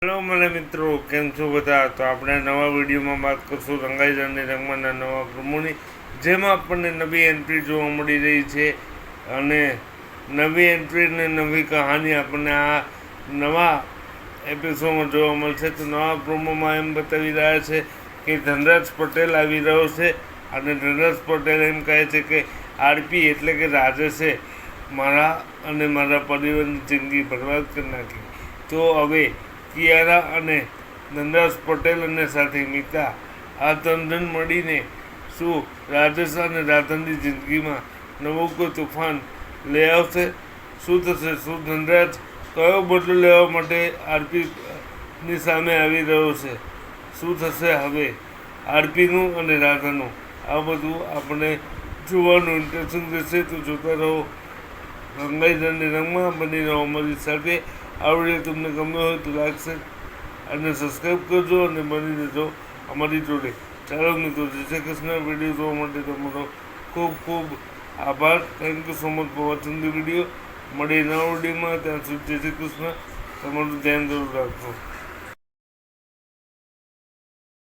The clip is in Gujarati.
હેલો મને મિત્રો, કેમ છો બધા? તો આપણે નવા વિડીયોમાં વાત કરશું રંગાઈ અને રંગમાંના નવા ક્રમોની, જેમાં આપણને નવી એન્ટ્રી જોવા મળી રહી છે. અને નવી એન્ટ્રી અને નવી કહાની આપણને આ નવા એપિસોડમાં જોવા મળશે. તો નવા પ્રોમોમાં એમ બતાવી રહ્યા છે કે ધનરાજ પટેલ આવી રહ્યો છે અને ધનરાજ પટેલ એમ કહે છે કે આરપી એટલે કે રાજેશે મારા અને મારા પરિવારની જિંદગી બરબાદ કરી નાખી. તો હવે કિયારા અને ધનરાજ પટેલ અને સાથે મિતા આ ત્રણ જણ મળીને શું રાજેશ અને રાધનની જિંદગીમાં નવું કોઈ તોફાન લઈ આવશે? શું થશે? શું ધનરાજ કયો બદલો લેવા માટે આરપીની સામે આવી રહ્યો છે? શું થશે હવે આરપીનું અને રાધાનું? આ બધું આપણે જોવાનું ઇન્ટરેસ્ટિંગ રહેશે. તો જોતા રહો રંગાઈ અને રંગમાં. બની રહો અમારી સાથે. આ વિડીયો તમને ગમ્યો હોય તો લાઈક શેર અને સબસ્ક્રાઈબ કરજો અને બની રહેજો અમારી જોડે. ચાલો મિત્રો, જય શ્રી કૃષ્ણ. વિડીયો જોવા માટે તમારો ખૂબ ખૂબ આભાર. Thank you so much for watching the video. મળી નવા વિડીયોમાં. ત્યાં સુધી જય શ્રી કૃષ્ણ. તમારું ધ્યાન જરૂર રાખજો.